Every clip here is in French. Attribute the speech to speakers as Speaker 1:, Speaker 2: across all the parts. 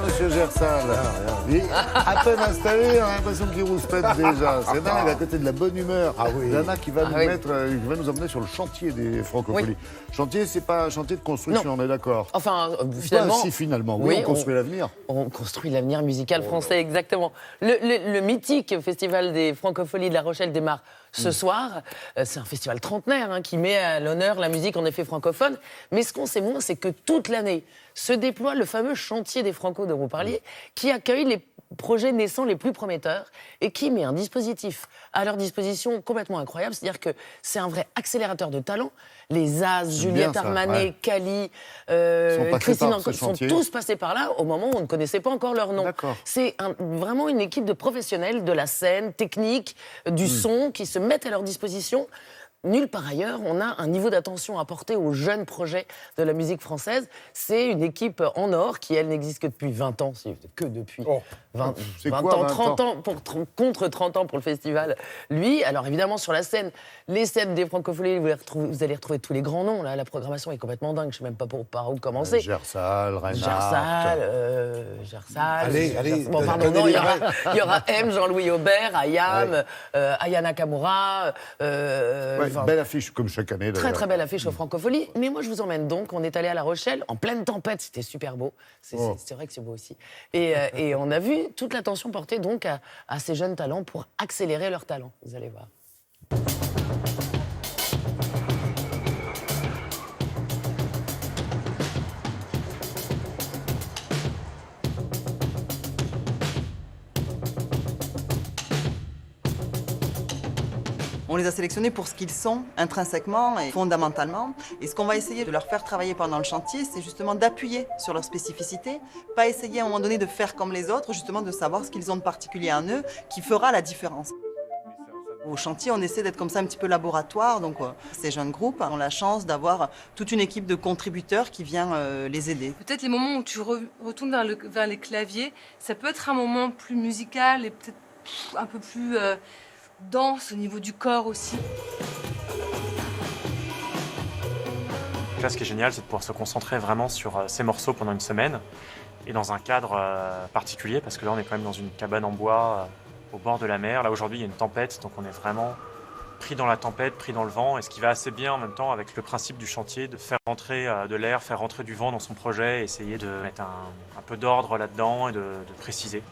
Speaker 1: monsieur Gersal. Il est à peine installé, on a l'impression qu'il rouspète déjà. C'est dingue, à côté de la bonne humeur.
Speaker 2: Ah oui.
Speaker 1: Dana qui va qui va nous emmener sur le chantier des Francopholies.
Speaker 3: Oui.
Speaker 1: Chantier, c'est pas un chantier de construction, on est d'accord.
Speaker 3: Enfin, finalement...
Speaker 1: Si, finalement. Oui, on construit l'avenir.
Speaker 3: On construit l'avenir musical français, exactement. Le mythique Festival des Francopholies de La Rochelle démarre ce soir. C'est un festival trentenaire qui met à l'honneur la musique en effet francophone. Mais ce qu'on sait moins, c'est que toute l'année se déploie le fameux chantier des Franco dont vous parliez, qui accueille les projets naissants les plus prometteurs et qui met un dispositif à leur disposition complètement incroyable. C'est-à-dire que c'est un vrai accélérateur de talent. Les As, Juliette Armanet, Cali, Christine Anco sont tous passés par là au moment où on ne connaissait pas encore leur nom. C'est vraiment une équipe de professionnels de la scène, technique, du son, qui se mettent à leur disposition. Nulle part ailleurs, on a un niveau d'attention apporté aux jeunes projets de la musique française. C'est une équipe en or qui, elle, n'existe que depuis 20 ans, que depuis 20 ans, 30 ans, contre 30 ans pour le festival. Lui, alors évidemment, sur la scène, les scènes des Francopholies, vous allez retrouver tous les grands noms. Là, la programmation est complètement dingue, je ne sais même pas par où commencer.
Speaker 1: Gersal,
Speaker 3: Reinhardt. Gersal.
Speaker 2: Allez.
Speaker 3: Bon, pardon, non, il y aura M, Jean-Louis Aubert, Ayam, Aya Nakamura.
Speaker 1: Belle affiche, comme chaque année.
Speaker 3: Très, très belle affiche aux Francopholies. Mais moi, je vous emmène donc. On est allé à La Rochelle, en pleine tempête. C'était super beau. C'est vrai que c'est beau aussi. Et on a vu toute l'attention portée donc à ces jeunes talents pour accélérer leur talent. Vous allez voir.
Speaker 4: On les a sélectionnés pour ce qu'ils sont, intrinsèquement et fondamentalement. Et ce qu'on va essayer de leur faire travailler pendant le chantier, c'est justement d'appuyer sur leur spécificité, pas essayer à un moment donné de faire comme les autres, justement de savoir ce qu'ils ont de particulier en eux, qui fera la différence. Au chantier, on essaie d'être comme ça un petit peu laboratoire, donc ces jeunes groupes ont la chance d'avoir toute une équipe de contributeurs qui vient les aider.
Speaker 5: Peut-être les moments où tu retournes vers les claviers, ça peut être un moment plus musical et peut-être un peu plus... danse au niveau du corps aussi.
Speaker 6: Là, ce qui est génial, c'est de pouvoir se concentrer vraiment sur ces morceaux pendant une semaine et dans un cadre particulier, parce que là, on est quand même dans une cabane en bois au bord de la mer. Là, aujourd'hui, il y a une tempête, donc on est vraiment pris dans la tempête, pris dans le vent, et ce qui va assez bien en même temps avec le principe du chantier, de faire rentrer de l'air, faire rentrer du vent dans son projet, essayer de mettre un peu d'ordre là-dedans et de préciser.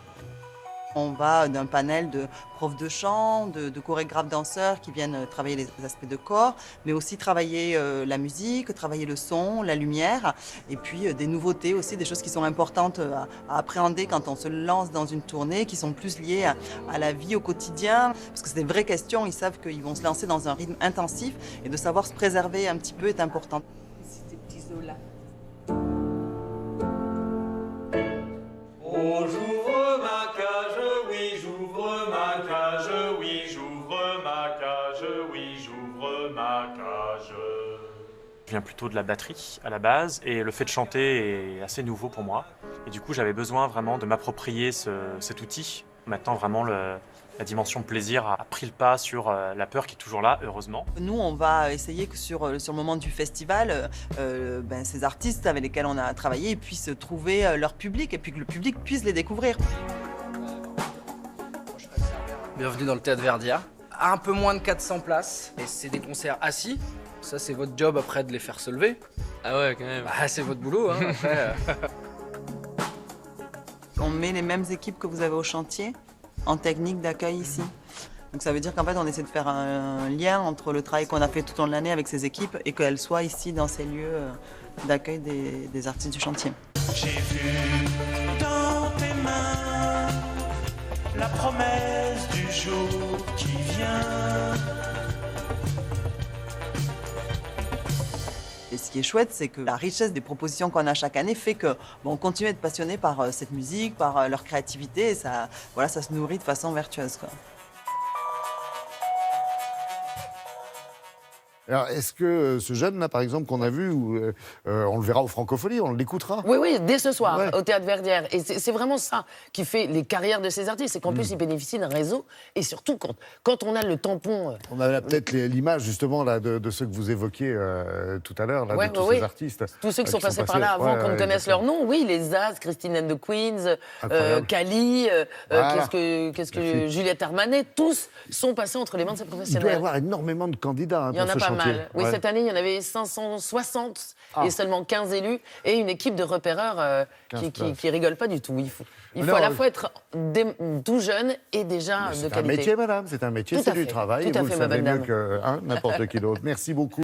Speaker 4: On va d'un panel de profs de chant, de chorégraphes danseurs qui viennent travailler les aspects de corps, mais aussi travailler la musique, travailler le son, la lumière, et puis des nouveautés aussi, des choses qui sont importantes à appréhender quand on se lance dans une tournée, qui sont plus liées à la vie au quotidien, parce que c'est des vraies questions, ils savent qu'ils vont se lancer dans un rythme intensif, et de savoir se préserver un petit peu est important.
Speaker 5: C'est des petits os là.
Speaker 7: Oh, j'ouvre ma cage, oui, j'ouvre ma cage, oui, j'ouvre ma cage, oui, j'ouvre ma cage.
Speaker 6: Je viens plutôt de la batterie à la base et le fait de chanter est assez nouveau pour moi. Et du coup, j'avais besoin vraiment de m'approprier cet outil. Maintenant, vraiment, la dimension plaisir a pris le pas sur la peur qui est toujours là, heureusement.
Speaker 4: Nous, on va essayer que sur le moment du festival, ces artistes avec lesquels on a travaillé puissent trouver leur public et puis que le public puisse les découvrir.
Speaker 8: Bienvenue dans le Théâtre Verdière. Un peu moins de 400 places et c'est des concerts assis. Ça, c'est votre job après de les faire se lever.
Speaker 9: Ah ouais, quand même.
Speaker 8: Bah, c'est votre boulot, hein, après.
Speaker 4: On met les mêmes équipes que vous avez au chantier en technique d'accueil ici. Donc ça veut dire qu'en fait, on essaie de faire un lien entre le travail qu'on a fait tout au long de l'année avec ces équipes et qu'elles soient ici dans ces lieux d'accueil des artistes du chantier.
Speaker 7: J'ai vu dans tes mains la promesse du jour qui vient.
Speaker 4: Et ce qui est chouette, c'est que la richesse des propositions qu'on a chaque année fait que on continue à être passionné par cette musique, par leur créativité, et ça se nourrit de façon vertueuse, quoi.
Speaker 1: Alors, est-ce que ce jeune-là, par exemple, qu'on a vu, on le verra aux Francopholies, on l'écoutera?
Speaker 3: Oui, oui, dès ce soir,
Speaker 1: Ouais.
Speaker 3: au Théâtre Verdière. Et c'est vraiment ça qui fait les carrières de ces artistes, c'est qu'en plus, ils bénéficient d'un réseau. Et surtout, quand on a le tampon...
Speaker 1: On a peut-être l'image, justement là, de ceux que vous évoquiez tout à l'heure, là,
Speaker 3: Ouais,
Speaker 1: de tous
Speaker 3: ouais,
Speaker 1: ces
Speaker 3: ouais.
Speaker 1: artistes.
Speaker 3: Tous ceux qui sont passés par là avant qu'on ne connaisse leur nom, oui, les As, Christine and the Queens,
Speaker 1: Incroyable.
Speaker 3: Cali,
Speaker 1: Voilà.
Speaker 3: qu'est-ce que Juliette Armanet, tous sont passés entre les mains de ces
Speaker 1: Il doit y
Speaker 3: professionnels.
Speaker 1: avoir énormément de candidats hein,
Speaker 3: Il y en
Speaker 1: pour
Speaker 3: a
Speaker 1: ce
Speaker 3: pas
Speaker 1: chantier.
Speaker 3: mal. Oui,
Speaker 1: Ouais.
Speaker 3: cette année, il y en avait 560
Speaker 1: Ah.
Speaker 3: et seulement 15 élus et une équipe de repéreurs
Speaker 1: 15
Speaker 3: qui rigole pas du tout. Il faut
Speaker 1: Non,
Speaker 3: à la fois être tout jeune et déjà de
Speaker 1: C'est un
Speaker 3: qualité.
Speaker 1: métier, madame, c'est un métier,
Speaker 3: Tout
Speaker 1: c'est
Speaker 3: à
Speaker 1: du
Speaker 3: fait.
Speaker 1: travail.
Speaker 3: Tout
Speaker 1: et
Speaker 3: à
Speaker 1: vous
Speaker 3: fait,
Speaker 1: le
Speaker 3: ma
Speaker 1: savez
Speaker 3: bonne
Speaker 1: mieux
Speaker 3: dame.
Speaker 1: que n'importe qui d'autre. Merci beaucoup.